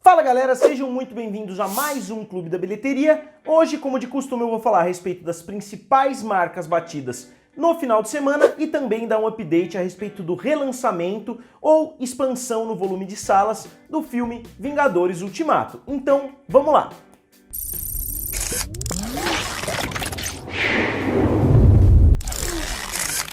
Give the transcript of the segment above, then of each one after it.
Fala galera, sejam muito bem-vindos a mais um Clube da Bilheteria. Hoje, como de costume, eu vou falar a respeito das principais marcas batidas no final de semana e também dar um update a respeito do relançamento ou expansão no volume de salas do filme Vingadores Ultimato. Então, vamos lá!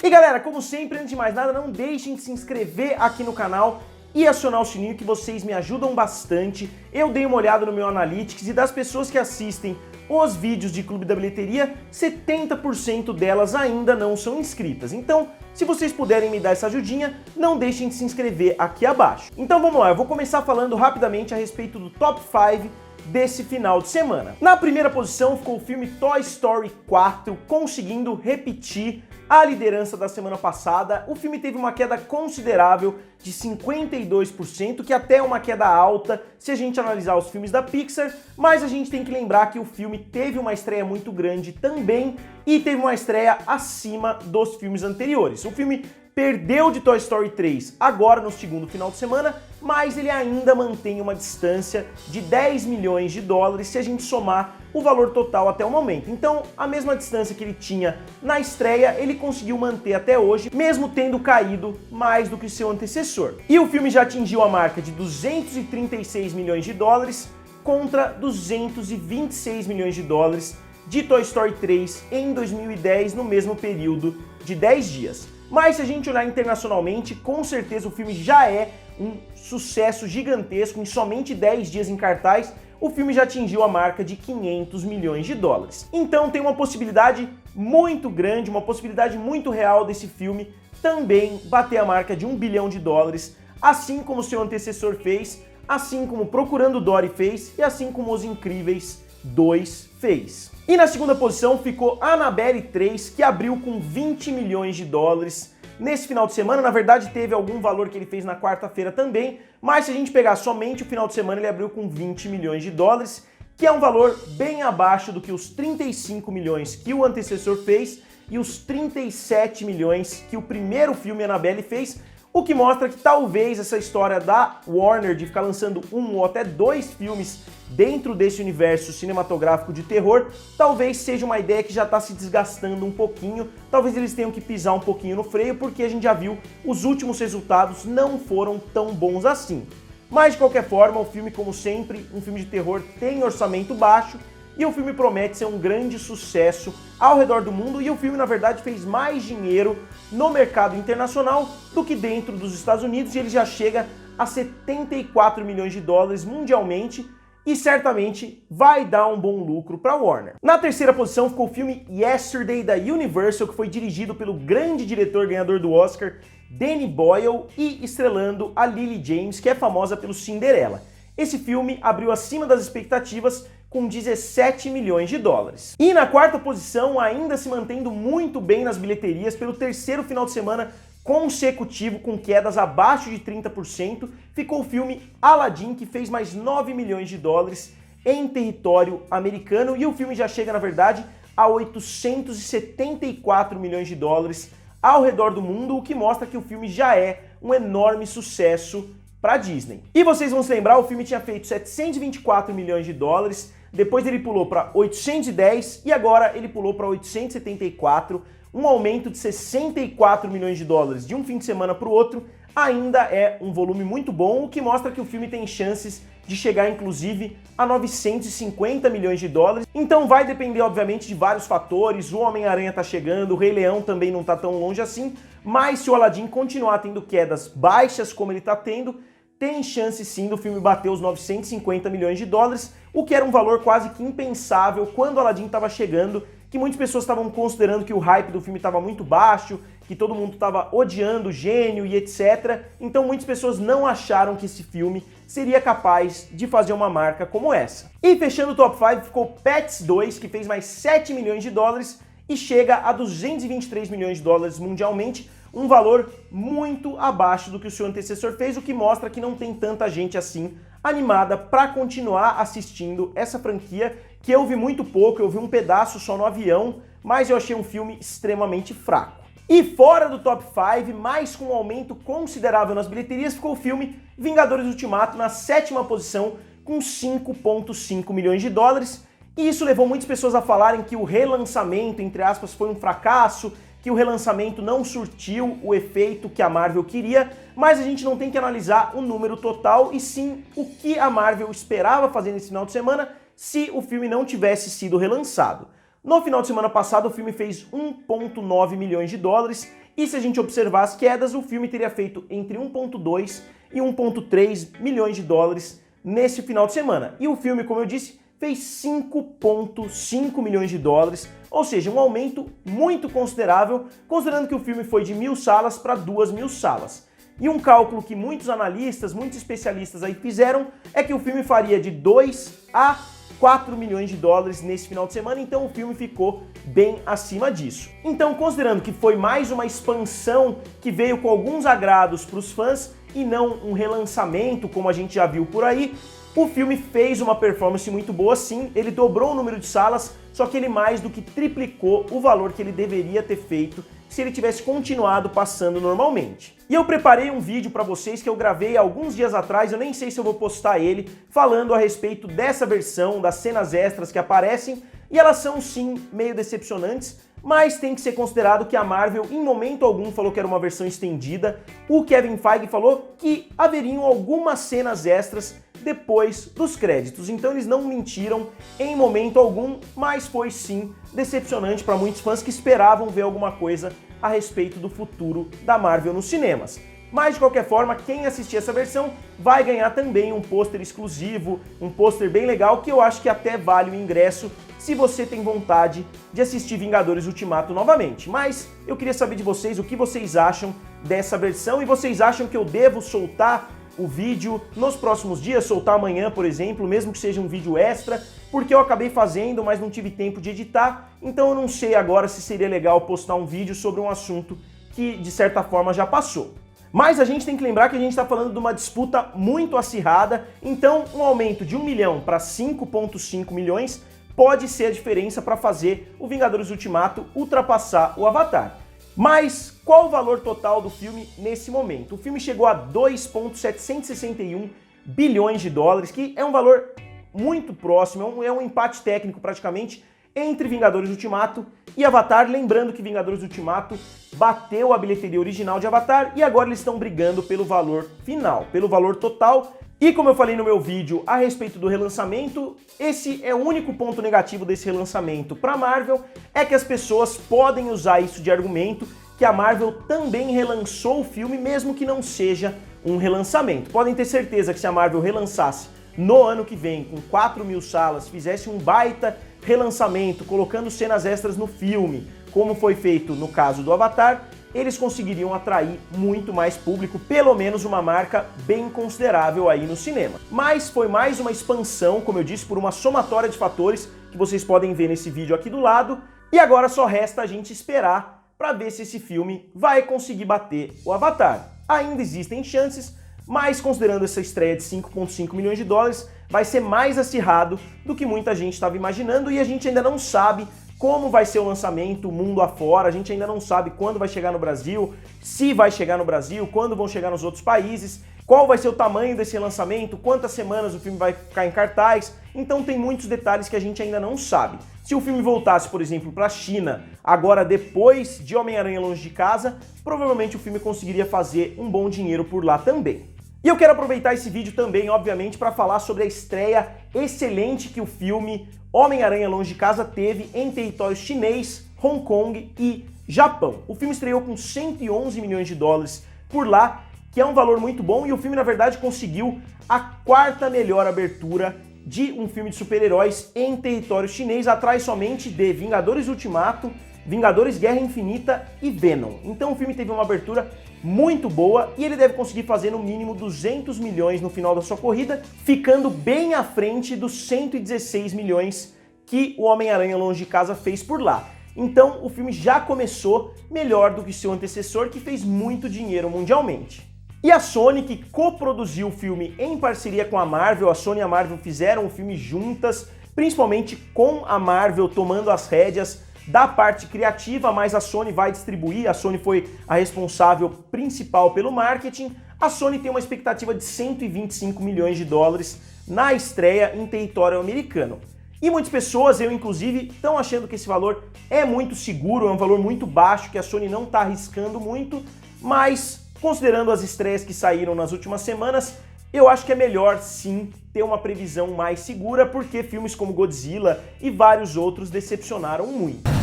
E galera, como sempre, antes de mais nada, não deixem de se inscrever aqui no canal e acionar o sininho, que vocês me ajudam bastante. Eu dei uma olhada no meu Analytics e das pessoas que assistem os vídeos de Clube da Bilheteria, 70% delas ainda não são inscritas. Então, se vocês puderem me dar essa ajudinha, não deixem de se inscrever aqui abaixo. Então vamos lá, eu vou começar falando rapidamente a respeito do Top 5 desse final de semana. Na primeira posição ficou o filme Toy Story 4, conseguindo repetir a liderança da semana passada. O filme teve uma queda considerável de 52%, que até é uma queda alta se a gente analisar os filmes da Pixar, mas a gente tem que lembrar que o filme teve uma estreia muito grande também e teve uma estreia acima dos filmes anteriores. O filme perdeu de Toy Story 3 agora no segundo final de semana, mas ele ainda mantém uma distância de 10 milhões de dólares se a gente somar o valor total até o momento. Então, a mesma distância que ele tinha na estreia, ele conseguiu manter até hoje, mesmo tendo caído mais do que seu antecessor. E o filme já atingiu a marca de 236 milhões de dólares contra 226 milhões de dólares de Toy Story 3 em 2010, no mesmo período de 10 dias. Mas se a gente olhar internacionalmente, com certeza o filme já é um sucesso gigantesco. Em somente 10 dias em cartaz, o filme já atingiu a marca de 500 milhões de dólares. Então tem uma possibilidade muito grande, uma possibilidade muito real desse filme também bater a marca de 1 bilhão de dólares, assim como seu antecessor fez, assim como Procurando Dory fez e assim como Os Incríveis 2 fez. E na segunda posição ficou Annabelle 3, que abriu com 20 milhões de dólares nesse final de semana. Na verdade, teve algum valor que ele fez na quarta-feira também, mas se a gente pegar somente o final de semana, ele abriu com 20 milhões de dólares, que é um valor bem abaixo do que os 35 milhões que o antecessor fez e os 37 milhões que o primeiro filme Annabelle fez, o que mostra que talvez essa história da Warner de ficar lançando um ou até 2 filmes dentro desse universo cinematográfico de terror, talvez seja uma ideia que já está se desgastando um pouquinho, talvez eles tenham que pisar um pouquinho no freio, porque a gente já viu os últimos resultados não foram tão bons assim. Mas de qualquer forma, o filme, como sempre, um filme de terror tem orçamento baixo, e o filme promete ser um grande sucesso ao redor do mundo, e o filme, na verdade, fez mais dinheiro no mercado internacional do que dentro dos Estados Unidos, e ele já chega a 74 milhões de dólares mundialmente, e certamente vai dar um bom lucro para a Warner. Na terceira posição ficou o filme Yesterday, da Universal, que foi dirigido pelo grande diretor ganhador do Oscar, Danny Boyle, e estrelando a Lily James, que é famosa pelo Cinderela. Esse filme abriu acima das expectativas, com 17 milhões de dólares. E na quarta posição, ainda se mantendo muito bem nas bilheterias, pelo terceiro final de semana consecutivo com quedas abaixo de 30%, ficou o filme Aladdin, que fez mais 9 milhões de dólares em território americano, e o filme já chega, na verdade, a 874 milhões de dólares ao redor do mundo, o que mostra que o filme já é um enorme sucesso para Disney. E vocês vão se lembrar, o filme tinha feito 724 milhões de dólares, depois ele pulou para 810 e agora ele pulou para 874, um aumento de 64 milhões de dólares de um fim de semana para o outro. Ainda é um volume muito bom, o que mostra que o filme tem chances de chegar inclusive a 950 milhões de dólares. Então vai depender obviamente de vários fatores, o Homem-Aranha tá chegando, o Rei Leão também não tá tão longe assim, mas se o Aladdin continuar tendo quedas baixas como ele tá tendo, tem chance sim do filme bater os 950 milhões de dólares, o que era um valor quase que impensável quando o Aladdin estava chegando, que muitas pessoas estavam considerando que o hype do filme estava muito baixo, que todo mundo estava odiando o gênio e etc. Então muitas pessoas não acharam que esse filme seria capaz de fazer uma marca como essa. E fechando o top 5 ficou Pets 2, que fez mais 7 milhões de dólares e chega a 223 milhões de dólares mundialmente, um valor muito abaixo do que o seu antecessor fez, o que mostra que não tem tanta gente assim animada para continuar assistindo essa franquia, que eu vi muito pouco, eu vi um pedaço só no avião, mas eu achei um filme extremamente fraco. E fora do top 5, mas com um aumento considerável nas bilheterias, ficou o filme Vingadores Ultimato na sétima posição, com 5,5 milhões de dólares, e isso levou muitas pessoas a falarem que o relançamento, entre aspas, foi um fracasso, que o relançamento não surtiu o efeito que a Marvel queria, mas a gente não tem que analisar o número total, e sim o que a Marvel esperava fazer nesse final de semana se o filme não tivesse sido relançado. No final de semana passado, o filme fez 1,9 milhões de dólares, e se a gente observar as quedas, o filme teria feito entre 1,2 e 1,3 milhões de dólares nesse final de semana. E o filme, como eu disse, fez 5,5 milhões de dólares, ou seja, um aumento muito considerável, considerando que o filme foi de 1.000 salas para 2.000 salas. E um cálculo que muitos analistas, muitos especialistas aí fizeram, é que o filme faria de 2 a 4 milhões de dólares nesse final de semana, então o filme ficou bem acima disso. Então, considerando que foi mais uma expansão que veio com alguns agrados para os fãs e não um relançamento, como a gente já viu por aí, o filme fez uma performance muito boa sim, ele dobrou o número de salas, só que ele mais do que triplicou o valor que ele deveria ter feito se ele tivesse continuado passando normalmente. E eu preparei um vídeo para vocês que eu gravei alguns dias atrás, eu nem sei se eu vou postar ele, falando a respeito dessa versão, das cenas extras que aparecem, e elas são sim meio decepcionantes, mas tem que ser considerado que a Marvel em momento algum falou que era uma versão estendida. O Kevin Feige falou que haveriam algumas cenas extras depois dos créditos, então eles não mentiram em momento algum, mas foi sim decepcionante para muitos fãs que esperavam ver alguma coisa a respeito do futuro da Marvel nos cinemas. Mas de qualquer forma, quem assistir essa versão vai ganhar também um pôster exclusivo, um pôster bem legal que eu acho que até vale o ingresso se você tem vontade de assistir Vingadores Ultimato novamente. Mas eu queria saber de vocês o que vocês acham dessa versão, e vocês acham que eu devo soltar o vídeo nos próximos dias, soltar amanhã, por exemplo, mesmo que seja um vídeo extra, porque eu acabei fazendo, mas não tive tempo de editar, então eu não sei agora se seria legal postar um vídeo sobre um assunto que, de certa forma, já passou. Mas a gente tem que lembrar que a gente está falando de uma disputa muito acirrada, então um aumento de 1 milhão para 5,5 milhões pode ser a diferença para fazer o Vingadores Ultimato ultrapassar o Avatar. Mas qual o valor total do filme nesse momento? O filme chegou a 2,761 bilhões de dólares, que é um valor muito próximo, é um empate técnico praticamente entre Vingadores Ultimato e Avatar. Lembrando que Vingadores Ultimato bateu a bilheteria original de Avatar e agora eles estão brigando pelo valor final, pelo valor total. E como eu falei no meu vídeo a respeito do relançamento, esse é o único ponto negativo desse relançamento para a Marvel, é que as pessoas podem usar isso de argumento que a Marvel também relançou o filme, mesmo que não seja um relançamento. Podem ter certeza que se a Marvel relançasse no ano que vem, com 4.000 salas, fizesse um baita relançamento, colocando cenas extras no filme, como foi feito no caso do Avatar, eles conseguiriam atrair muito mais público, pelo menos uma marca bem considerável aí no cinema. Mas foi mais uma expansão, como eu disse, por uma somatória de fatores que vocês podem ver nesse vídeo aqui do lado, e agora só resta a gente esperar para ver se esse filme vai conseguir bater o Avatar. Ainda existem chances, mas considerando essa estreia de 5,5 milhões de dólares, vai ser mais acirrado do que muita gente estava imaginando, e a gente ainda não sabe como vai ser o lançamento mundo afora, a gente ainda não sabe quando vai chegar no Brasil, se vai chegar no Brasil, quando vão chegar nos outros países, qual vai ser o tamanho desse lançamento, quantas semanas o filme vai ficar em cartaz, então tem muitos detalhes que a gente ainda não sabe. Se o filme voltasse, por exemplo, para a China, agora depois de Homem-Aranha Longe de Casa, provavelmente o filme conseguiria fazer um bom dinheiro por lá também. E eu quero aproveitar esse vídeo também, obviamente, para falar sobre a estreia excelente que o filme Homem-Aranha Longe de Casa teve em território chinês, Hong Kong e Japão. O filme estreou com 111 milhões de dólares por lá, que é um valor muito bom, e o filme, na verdade, conseguiu a quarta melhor abertura de um filme de super-heróis em território chinês, atrás somente de Vingadores Ultimato, Vingadores Guerra Infinita e Venom. Então o filme teve uma abertura muito boa e ele deve conseguir fazer no mínimo 200 milhões no final da sua corrida, ficando bem à frente dos 116 milhões que o Homem-Aranha Longe de Casa fez por lá. Então o filme já começou melhor do que seu antecessor, que fez muito dinheiro mundialmente. E a Sony, que coproduziu o filme em parceria com a Marvel, a Sony e a Marvel fizeram o filme juntas, principalmente com a Marvel tomando as rédeas da parte criativa, mas a Sony vai distribuir, a Sony foi a responsável principal pelo marketing. A Sony tem uma expectativa de 125 milhões de dólares na estreia em território americano. E muitas pessoas, eu inclusive, estão achando que esse valor é muito seguro, é um valor muito baixo, que a Sony não está arriscando muito, mas considerando as estreias que saíram nas últimas semanas, eu acho que é melhor sim ter uma previsão mais segura, porque filmes como Godzilla e vários outros decepcionaram muito.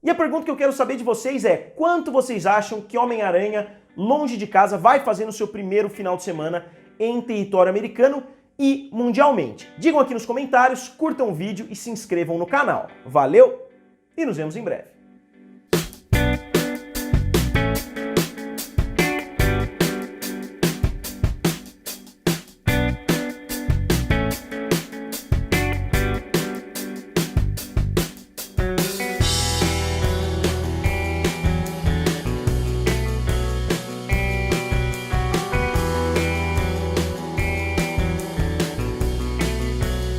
E a pergunta que eu quero saber de vocês é: quanto vocês acham que Homem-Aranha Longe de Casa vai fazer no seu primeiro final de semana em território americano e mundialmente? Digam aqui nos comentários, curtam o vídeo e se inscrevam no canal. Valeu e nos vemos em breve.